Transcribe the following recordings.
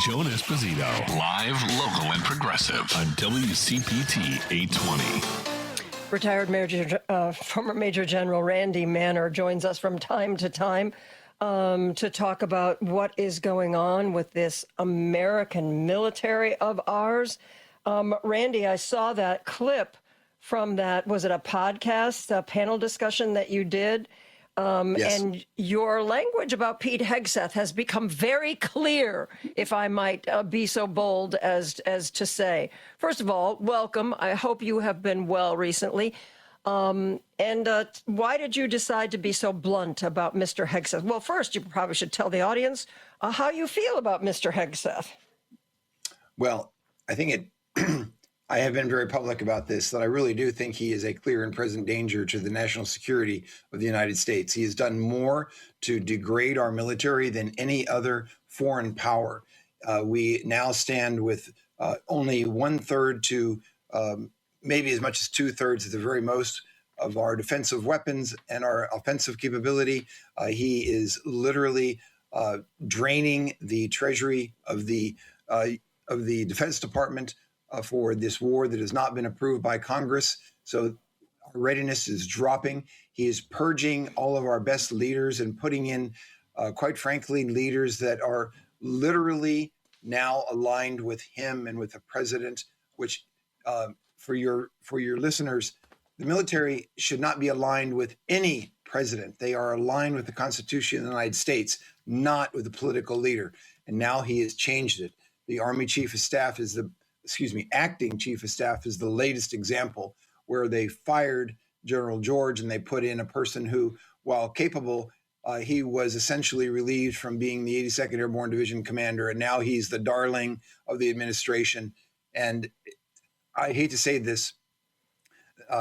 Joan Esposito. Live, local, and progressive on WCPT 820. Retired former Major General Randy Manner joins us from time to time to talk about what is going on with this American military of ours. Randy, I saw that clip from that, was it a podcast, a panel discussion that you did? Yes. And your language about Pete Hegseth has become very clear, if I might be so bold as to say. First of all, welcome. I hope you have been well recently. And why did you decide to be so blunt about Mr. Hegseth? Well, first, you probably should tell the audience how you feel about Mr. Hegseth. Well, I think I have been very public about this, that I really do think he is a clear and present danger to the national security of the United States. He has done more to degrade our military than any other foreign power. We now stand with only 1/3 to maybe as much as 2/3 at the very most of our defensive weapons and our offensive capability. He is literally draining the treasury of the Defense Department for this war that has not been approved by Congress. So our readiness is dropping. He is purging all of our best leaders and putting in, quite frankly, leaders that are literally now aligned with him and with the president, which for your listeners, the military should not be aligned with any president. They are aligned with the Constitution of the United States, not with a political leader. And now he has changed it. The Army Chief of Staff is acting Chief of Staff is the latest example where they fired General George and they put in a person who, while capable, he was essentially relieved from being the 82nd Airborne Division commander, and now he's the darling of the administration. And I hate to say this,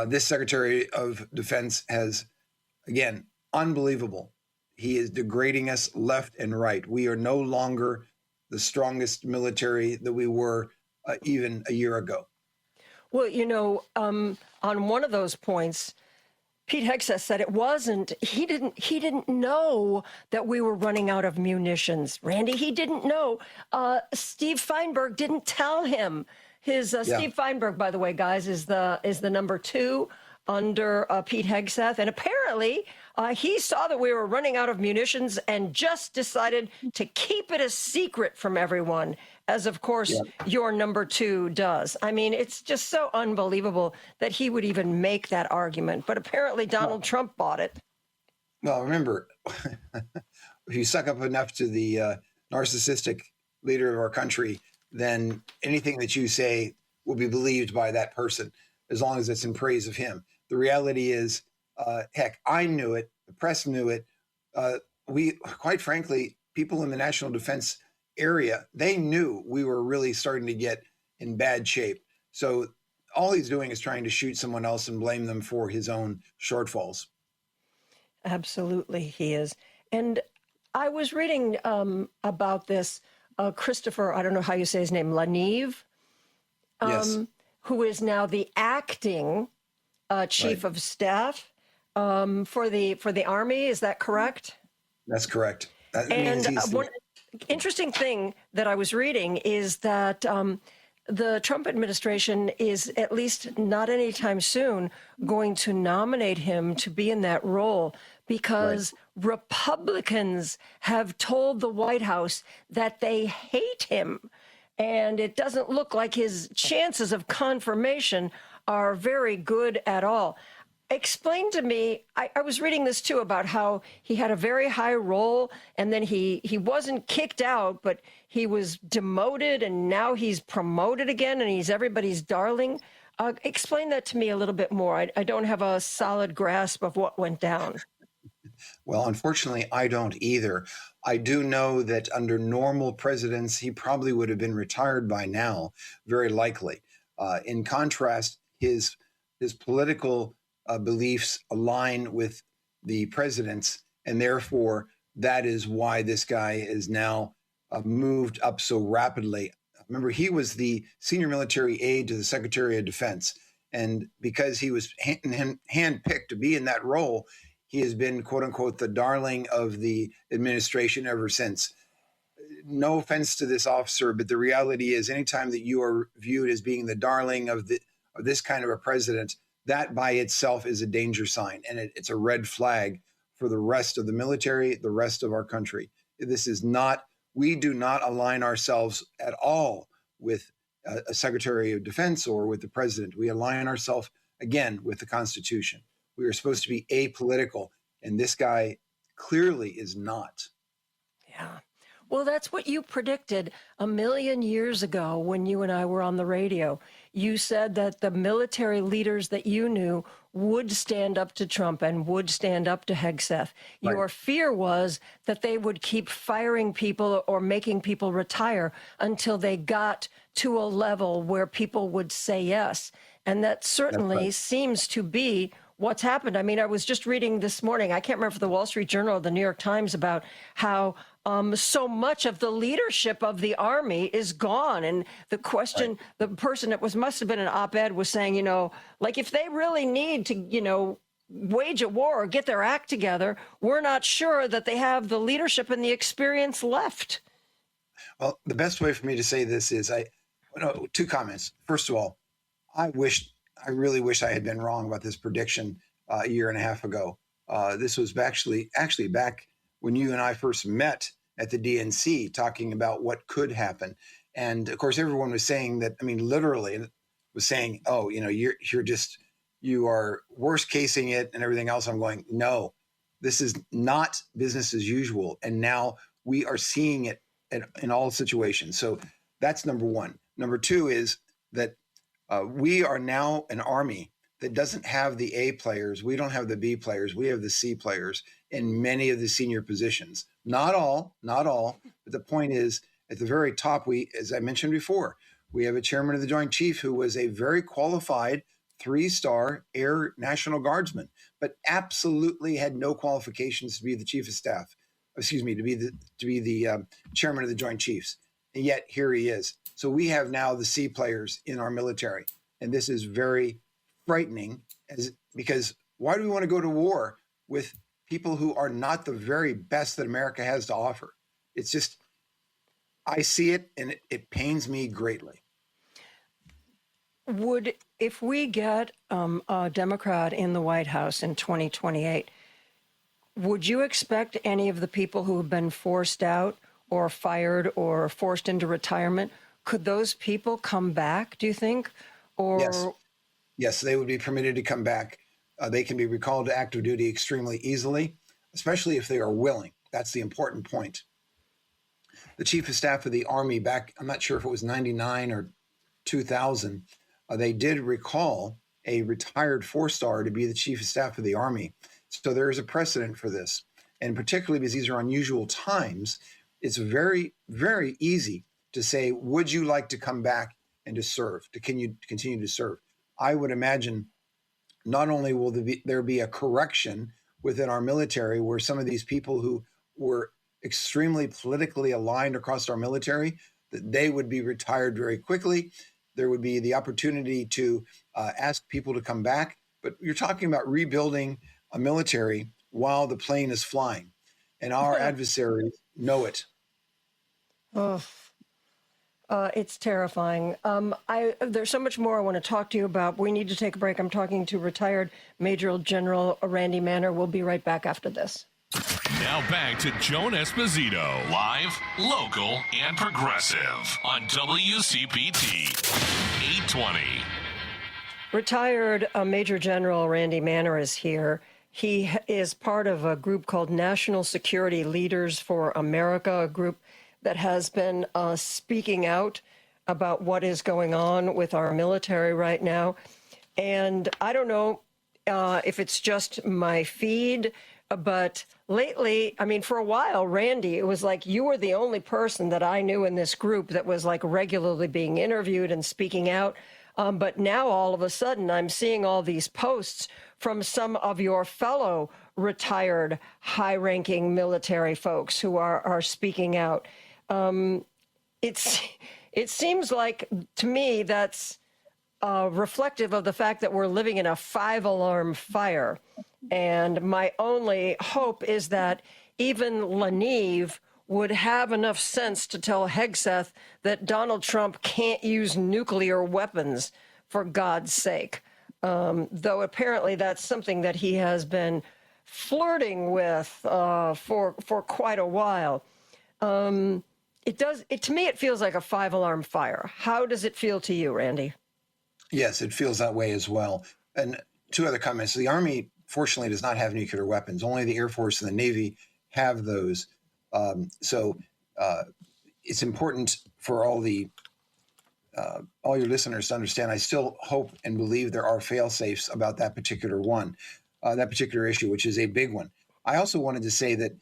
this Secretary of Defense has, again, unbelievable. He is degrading us left and right. We are no longer the strongest military that we were even a year ago. Well, on one of those points, Pete Hegseth said it wasn't, he didn't know that we were running out of munitions. Randy, he didn't know. Steve Feinberg didn't tell him. Steve Feinberg, by the way, guys, is the number 2 under Pete Hegseth. And apparently he saw that we were running out of munitions and just decided to keep it a secret from everyone, as of course your number 2 does. I mean, it's just so unbelievable that he would even make that argument. But apparently Donald Trump bought it. Well, remember, if you suck up enough to the narcissistic leader of our country, then anything that you say will be believed by that person, as long as it's in praise of him. The reality is, heck, I knew it. The press knew it. We, quite frankly, people in the national defense area, they knew we were really starting to get in bad shape. So all he's doing is trying to shoot someone else and blame them for his own shortfalls. Absolutely, he is. And I was reading about this, Christopher, I don't know how you say his name, Laniv, Yes. who is now the acting chief of staff for the Army. Is that correct? That's correct. And one interesting thing that I was reading is that the Trump administration is, at least not anytime soon, going to nominate him to be in that role because Republicans have told the White House that they hate him. And it doesn't look like his chances of confirmation are very good at all. Explain to me, I was reading this too about how he had a very high role and then he wasn't kicked out, but he was demoted and now he's promoted again and he's everybody's darling. Explain that to me a little bit more. I don't have a solid grasp of what went down. Well, unfortunately, I don't either. I do know that under normal presidents, he probably would have been retired by now, very likely. In contrast, his political beliefs align with the president's, and therefore that is why this guy is now moved up so rapidly. Remember, he was the senior military aide to the Secretary of Defense, and because he was handpicked to be in that role, he has been, quote unquote, the darling of the administration ever since. no offense to this officer, but the reality is anytime that you are viewed as being the darling of this kind of a president, that by itself is a danger sign. And it's a red flag for the rest of the military, the rest of our country. This is not, we do not align ourselves at all with a Secretary of Defense or with the president. We align ourselves, again, with the Constitution. We are supposed to be apolitical, and this guy clearly is not. Yeah. Well, that's what you predicted a million years ago when you and I were on the radio. You said that the military leaders that you knew would stand up to Trump and would stand up to Hegseth. Right. Your fear was that they would keep firing people or making people retire until they got to a level where people would say yes. And that certainly seems to be what's happened. I mean, I was just reading this morning, I can't remember if the Wall Street Journal or the New York Times, about how so much of the leadership of the Army is gone. And the question, the person that must have been an op-ed was saying, you know, like if they really need to, you know, wage a war or get their act together, we're not sure that they have the leadership and the experience left. Well, the best way for me to say this is two comments. First of all, I really wish I had been wrong about this prediction a year and a half ago. This was actually back when you and I first met at the DNC talking about what could happen. And of course, everyone was saying that, I mean, literally was saying, oh, you know, you are worst casing it and everything else. I'm going, no, this is not business as usual. And now we are seeing it in all situations. So that's number one. Number two is that we are now an Army that doesn't have the A players. We don't have the B players. We have the C players in many of the senior positions. Not all, but the point is at the very top, as I mentioned before, we have a chairman of the Joint Chief who was a very qualified 3-star Air National Guardsman, but absolutely had no qualifications to be the Chief of Staff, to be the chairman of the Joint Chiefs. And yet here he is. So we have now the C players in our military. And this is very frightening because why do we want to go to war with people who are not the very best that America has to offer? It's just, I see it and it pains me greatly. If we get a Democrat in the White House in 2028, would you expect any of the people who have been forced out or fired or forced into retirement, could those people come back, do you think? Or Yes, they would be permitted to come back. They can be recalled to active duty extremely easily, especially if they are willing. That's the important point. The Chief of Staff of the Army back, I'm not sure if it was 99 or 2000, they did recall a retired 4-star to be the Chief of Staff of the Army. So there is a precedent for this. And particularly because these are unusual times, it's very, very easy to say, would you like to come back and to serve, to continue to serve? I would imagine not only will there be a correction within our military where some of these people who were extremely politically aligned across our military, that they would be retired very quickly. There would be the opportunity to ask people to come back. But you're talking about rebuilding a military while the plane is flying. And our adversaries know it. Oh, it's terrifying. There's so much more I want to talk to you about. We need to take a break. I'm talking to retired Major General Randy Manner. We'll be right back after this. Now back to Joan Esposito, live, local, and progressive on WCPT 820. Retired Major General Randy Manner is here. He is part of a group called National Security Leaders for America, a group that has been speaking out about what is going on with our military right now. And I don't know if it's just my feed, but lately, I mean, for a while, Randy, it was like you were the only person that I knew in this group that was like regularly being interviewed and speaking out. But now all of a sudden, I'm seeing all these posts from some of your fellow retired high-ranking military folks who are speaking out. It seems like, to me, that's reflective of the fact that we're living in a 5-alarm fire. And my only hope is that even Leneve would have enough sense to tell Hegseth that Donald Trump can't use nuclear weapons, for God's sake. Though apparently that's something that he has been flirting with for quite a while. To me, it feels like a 5-alarm fire. How does it feel to you, Randy? Yes, it feels that way as well. And two other comments. The Army, fortunately, does not have nuclear weapons. Only the Air Force and the Navy have those. So it's important for all your listeners to understand. I still hope and believe there are fail-safes about that particular issue, which is a big one. I also wanted to say that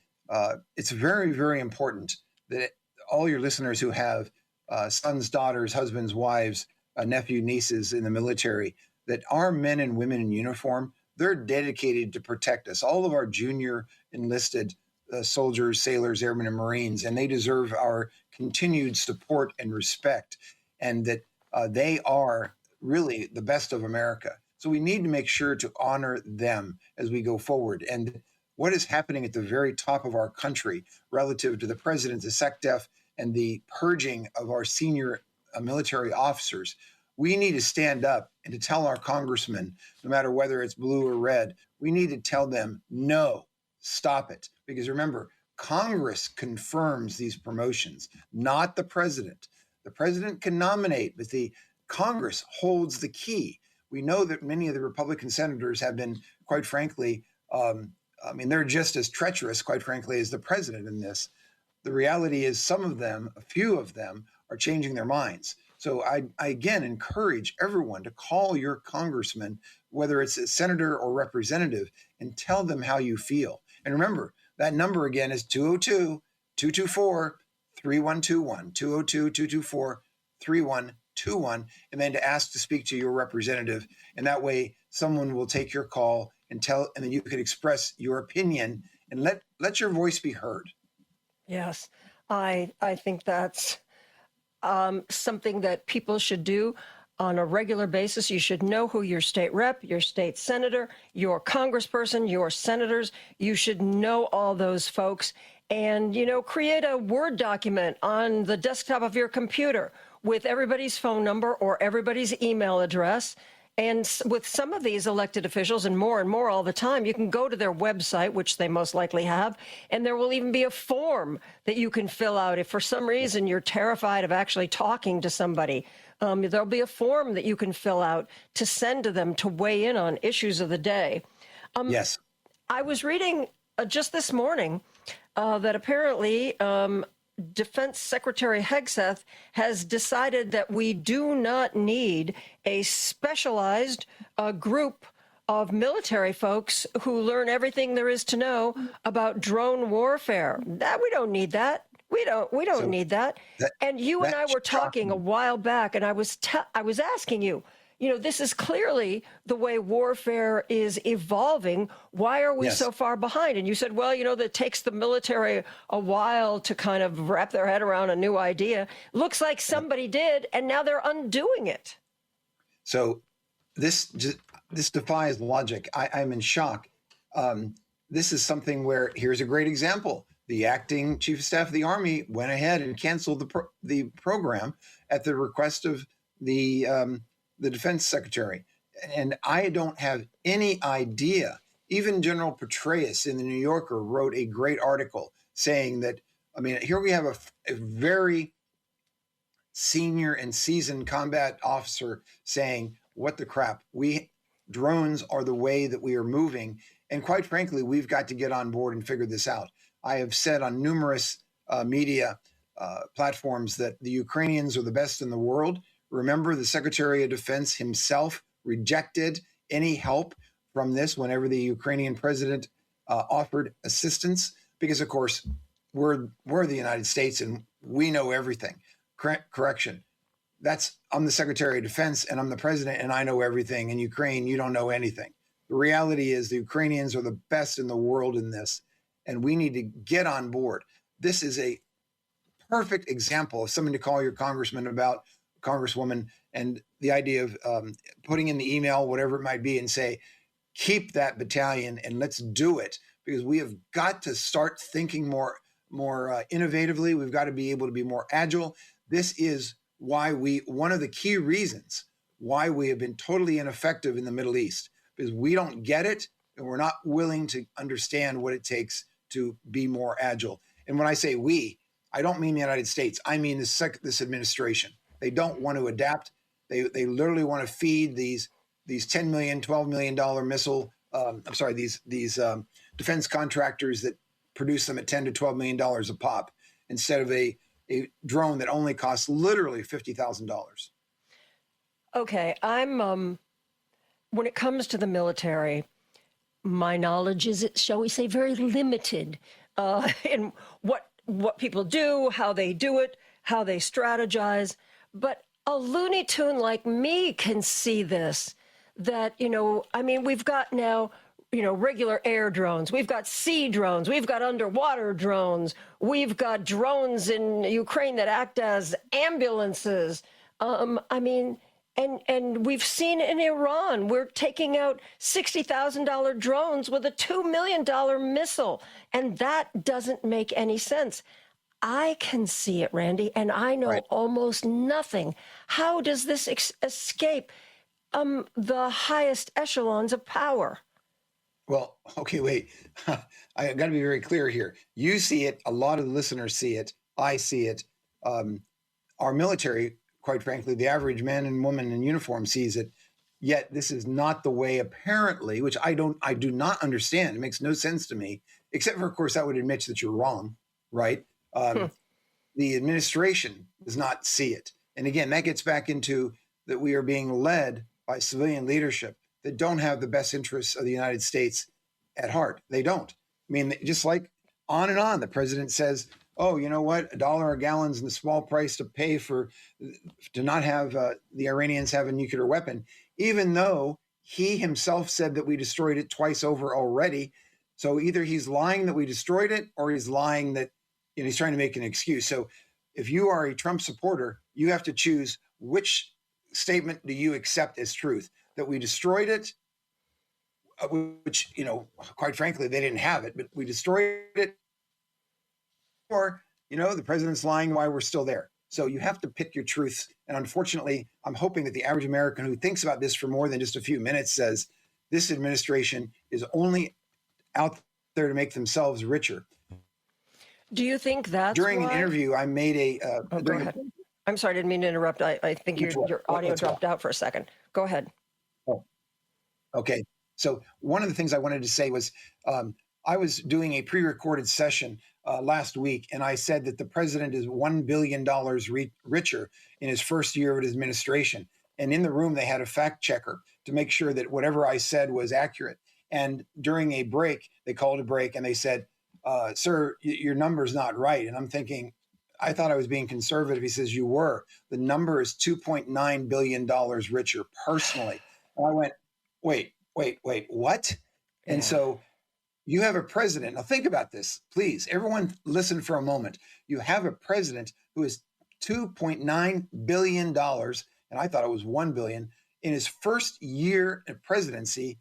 it's very, very important that all your listeners who have sons, daughters, husbands, wives, nephew, nieces in the military, that our men and women in uniform, they're dedicated to protect us. All of our junior enlisted soldiers, sailors, airmen, and Marines, and they deserve our continued support and respect, and that they are really the best of America. So we need to make sure to honor them as we go forward. And what is happening at the very top of our country relative to the president, the SecDef, and the purging of our senior military officers, we need to stand up and to tell our congressmen, no matter whether it's blue or red, we need to tell them, no, stop it. Because remember, Congress confirms these promotions, not the president. The president can nominate, but the Congress holds the key. We know that many of the Republican senators have been, quite frankly, they're just as treacherous, quite frankly, as the president in this. The reality is some of them, a few of them, are changing their minds. So I again encourage everyone to call your congressman, whether it's a senator or representative, and tell them how you feel. And remember, that number again is 202-224-3121, 202-224-3121, and then to ask to speak to your representative. And that way someone will take your call and then you can express your opinion and let your voice be heard. Yes, I think that's something that people should do on a regular basis. You should know who your state rep, your state senator, your congressperson, your senators. You should know all those folks and, create a Word document on the desktop of your computer with everybody's phone number or everybody's email address. And with some of these elected officials, and more all the time, you can go to their website, which they most likely have, and there will even be a form that you can fill out. If for some reason you're terrified of actually talking to somebody, there'll be a form that you can fill out to send to them to weigh in on issues of the day. Yes. I was reading just this morning that apparently Defense Secretary Hegseth has decided that we do not need a specialized group of military folks who learn everything there is to know about drone warfare. That we don't need that. We don't need that. And you and I were talking a while back, and I was asking you, this is clearly the way warfare is evolving. Why are we so far behind? And you said, well, that takes the military a while to kind of wrap their head around a new idea. Looks like somebody did, and now they're undoing it. So this defies logic. I'm in shock. This is something where, here's a great example. The acting chief of staff of the Army went ahead and canceled the program at the request of the defense secretary. And I don't have any idea. Even General Petraeus in the New Yorker wrote a great article saying that, here we have a very senior and seasoned combat officer saying, what the crap, drones are the way that we are moving. And quite frankly, we've got to get on board and figure this out. I have said on numerous media platforms that the Ukrainians are the best in the world. Remember, the Secretary of Defense himself rejected any help from this whenever the Ukrainian president offered assistance, because, of course, we're the United States and we know everything. Correction. I'm the Secretary of Defense and I'm the president and I know everything. In Ukraine, you don't know anything. The reality is the Ukrainians are the best in the world in this, and we need to get on board. This is a perfect example of something to call your congressman about, congresswoman, and the idea of putting in the email, whatever it might be, and say, keep that battalion and let's do it, because we have got to start thinking more more innovatively. We've got to be able to be more agile. This is why one of the key reasons why we have been totally ineffective in the Middle East, because we don't get it and we're not willing to understand what it takes to be more agile. And when I say we, I don't mean the United States. I mean this administration. They don't want to adapt. They literally want to feed these $10 million, $12 million missile. These defense contractors that produce them at $10 to $12 million a pop, instead of a drone that only costs literally $50,000. Okay, I'm when it comes to the military, my knowledge is, shall we say, very limited in what people do, how they do it, how they strategize. But a Looney Tune like me can see this, that, I mean, we've got now, regular air drones, we've got sea drones, we've got underwater drones, we've got drones in Ukraine that act as ambulances. I mean, and we've seen in Iran, we're taking out $60,000 drones with a $2 million missile, and that doesn't make any sense. I can see it, Randy, and I know almost nothing. How does this escape the highest echelons of power? Well, okay, wait. I got to be very clear here. You see it. A lot of the listeners see it. I see it. Our military, quite frankly, the average man and woman in uniform sees it. Yet this is not the way, apparently, which I do not understand. It makes no sense to me, except for, of course, that would admit that you're wrong, right? The administration does not see it. And again, that gets back into that we are being led by civilian leadership that don't have the best interests of the United States at heart. They don't. I mean, just like on and on, the president says, oh, you know what? $1 a gallon is the small price to pay to not have the Iranians have a nuclear weapon, even though he himself said that we destroyed it twice over already. So either he's lying that we destroyed it, or he's lying that he's trying to make an excuse. So if you are a Trump supporter, you have to choose which statement do you accept as truth, that we destroyed it, which, quite frankly, they didn't have it, but we destroyed it, or, the president's lying why we're still there. So you have to pick your truths. And unfortunately, I'm hoping that the average American who thinks about this for more than just a few minutes says this administration is only out there to make themselves richer. Do you think that's during an interview I made go ahead. I'm sorry, I didn't mean to interrupt. I think your audio dropped out for a second. Go ahead. Oh, okay. So one of the things I wanted to say was I was doing a pre-recorded session last week, and I said that the president is $1 billion richer in his first year of his administration. And in the room, they had a fact checker to make sure that whatever I said was accurate. And during a break, they called a break and they said, sir, your number's not right. And I'm thinking, I thought I was being conservative. He says, you were. The number is $2.9 billion richer personally. And I went, wait, what? Yeah. And so you have a president. Now think about this, please. Everyone listen for a moment. You have a president who is $2.9 billion, and I thought it was $1 billion, in his first year of presidency.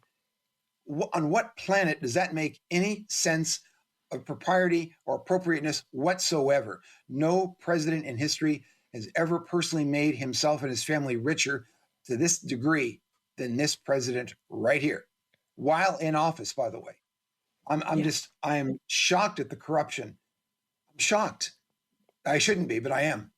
On what planet does that make any sense of propriety or appropriateness whatsoever? No president in history has ever personally made himself and his family richer to this degree than this president right here, while in office, by the way. I am shocked at the corruption. I'm shocked. I shouldn't be, but I am.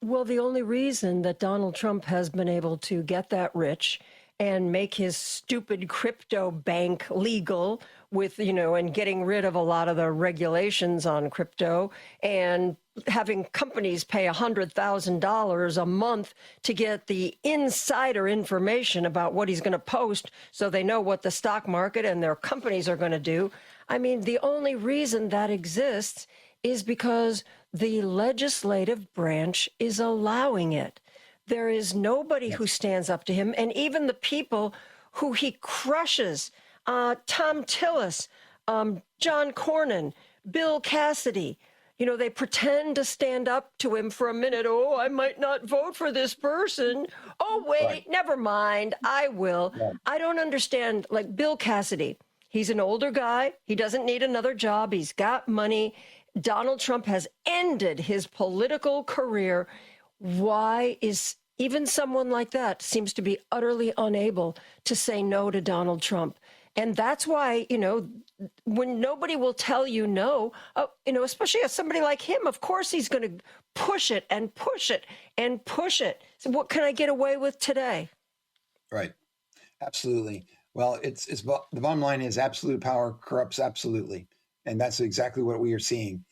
Well, the only reason that Donald Trump has been able to get that rich and make his stupid crypto bank legal with, and getting rid of a lot of the regulations on crypto and having companies pay $100,000 a month to get the insider information about what he's going to post so they know what the stock market and their companies are going to do. I mean, the only reason that exists is because the legislative branch is allowing it. There is nobody who stands up to him, and even the people who he crushes, Tom Tillis, John Cornyn, Bill Cassidy, they pretend to stand up to him for a minute. Oh, I might not vote for this person. Oh, wait, never mind. I will. Yeah. I don't understand. Like Bill Cassidy, he's an older guy. He doesn't need another job. He's got money. Donald Trump has ended his political career. Why is even someone like that seems to be utterly unable to say no to Donald Trump? And that's why, when nobody will tell you no, especially as somebody like him, of course he's going to push it and push it and push it. So what can I get away with today? Right. Absolutely. Well, it's the bottom line is absolute power corrupts absolutely. And that's exactly what we are seeing.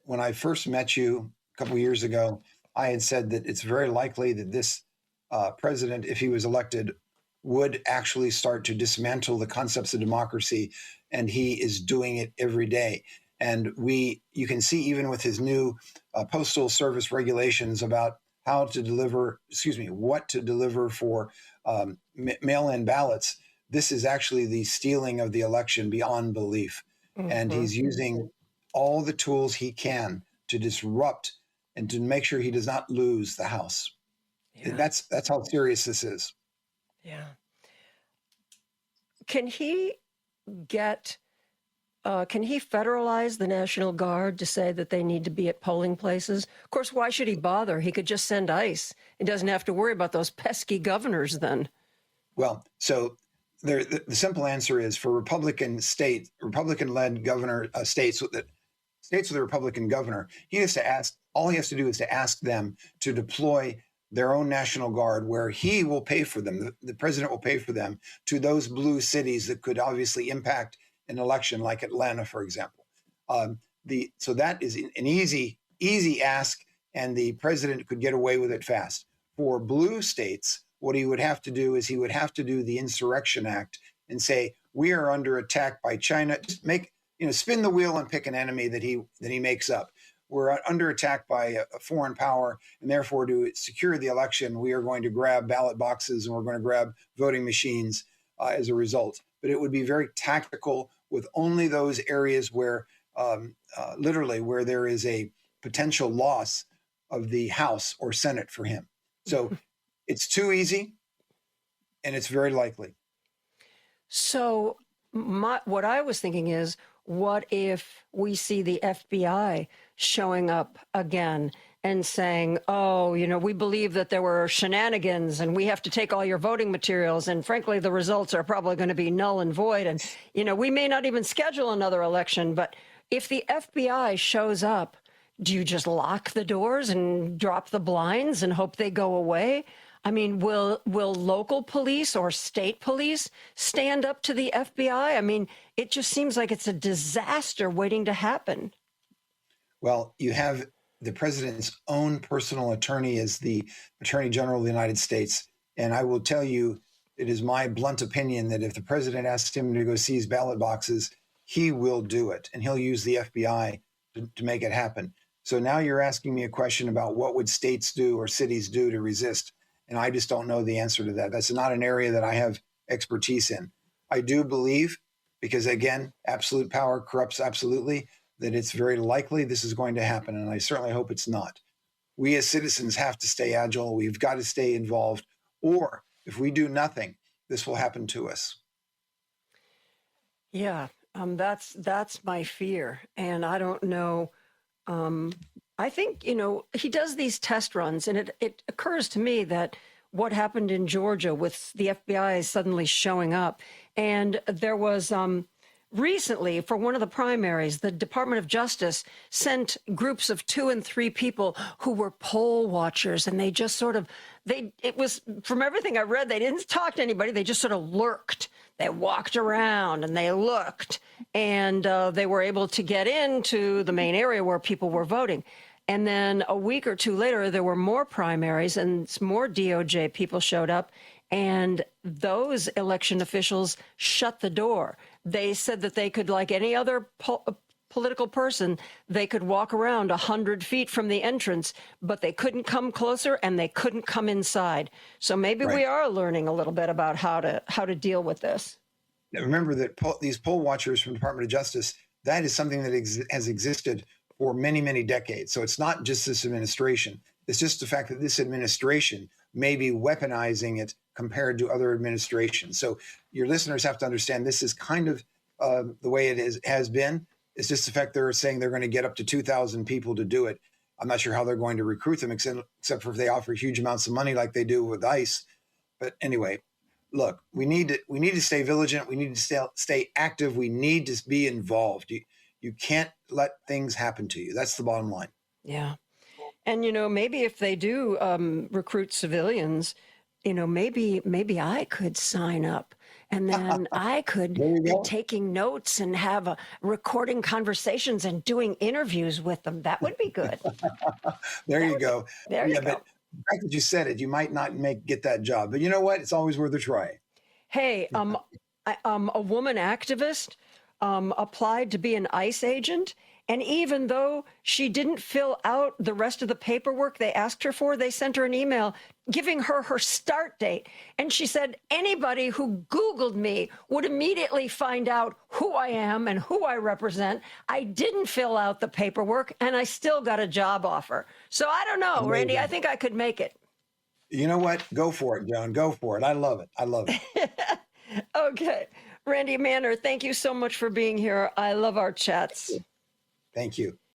When I first met you a couple of years ago, I had said that it's very likely that this president, if he was elected, would actually start to dismantle the concepts of democracy. And he is doing it every day. And you can see even with his new postal service regulations about what to deliver for mail-in ballots, this is actually the stealing of the election beyond belief. Mm-hmm. And he's using all the tools he can to disrupt and to make sure he does not lose the House. Yeah. That's how serious this is. Yeah. Can he federalize the National Guard to say that they need to be at polling places? Of course, why should he bother? He could just send ICE. He doesn't have to worry about those pesky governors then. Well, so the simple answer is for Republican-led states with a Republican governor, all he has to do is to ask them to deploy their own National Guard, where he will pay for them. The president will pay for them to those blue cities that could obviously impact an election, like Atlanta, for example. So that is an easy ask, and the president could get away with it fast. For blue states, what he would have to do is he would have to do the Insurrection Act and say, we are under attack by China. Just spin the wheel and pick an enemy that he makes up. We're under attack by a foreign power, and therefore to secure the election, we are going to grab ballot boxes and we're going to grab voting machines as a result. But it would be very tactical with only those areas where where there is a potential loss of the House or Senate for him. So it's too easy, and it's very likely. So what I was thinking is, what if we see the FBI showing up again and saying, we believe that there were shenanigans and we have to take all your voting materials. And frankly, the results are probably going to be null and void. And, we may not even schedule another election. But if the FBI shows up, do you just lock the doors and drop the blinds and hope they go away? I mean, will local police or state police stand up to the FBI? I mean, it just seems like it's a disaster waiting to happen. Well, you have the president's own personal attorney as the Attorney General of the United States. And I will tell you, it is my blunt opinion that if the president asks him to go seize ballot boxes, he will do it. And he'll use the FBI to make it happen. So now you're asking me a question about what would states do or cities do to resist. And I just don't know the answer to that. That's not an area that I have expertise in. I do believe, because again, absolute power corrupts absolutely, that it's very likely this is going to happen. And I certainly hope it's not. We as citizens have to stay agile. We've got to stay involved. Or if we do nothing, this will happen to us. Yeah, that's my fear. And I don't know. I think, he does these test runs, and it occurs to me that what happened in Georgia with the FBI suddenly showing up, and there was recently, for one of the primaries, the Department of Justice sent groups of 2 and 3 people who were poll watchers, and they just it was, from everything I read, they didn't talk to anybody, they just sort of lurked. They walked around and they looked, and they were able to get into the main area where people were voting. And then a week or two later, there were more primaries and more DOJ people showed up, and those election officials shut the door. They said that they could, like any other political person, they could walk around 100 feet from the entrance, but they couldn't come closer and they couldn't come inside. So maybe we are learning a little bit about how to deal with this. Now, remember that these poll watchers from the Department of Justice, that is something that has existed for many, many decades. So it's not just this administration. It's just the fact that this administration may be weaponizing it compared to other administrations. So your listeners have to understand this is kind of the way it has been. It's just the fact they're saying they're going to get up to 2,000 people to do it. I'm not sure how they're going to recruit them, except for if they offer huge amounts of money like they do with ICE. But anyway, look, we need to stay vigilant. We need to stay active. We need to be involved. You can't let things happen to you. That's the bottom line. Yeah. And, maybe if they do recruit civilians, maybe I could sign up and then I could be taking notes and have recording conversations and doing interviews with them. That would be good. There you go. There you go. But the fact that you said it, you might not get that job. But you know what? It's always worth a try. Hey, a woman activist applied to be an ICE agent. And even though she didn't fill out the rest of the paperwork they asked her for, they sent her an email giving her her start date. And she said, anybody who Googled me would immediately find out who I am and who I represent. I didn't fill out the paperwork and I still got a job offer. So I don't know, Randy, I think I could make it. You know what? Go for it, Joan. Go for it. I love it. I love it. Okay. Randy Manner, thank you so much for being here. I love our chats. Thank you.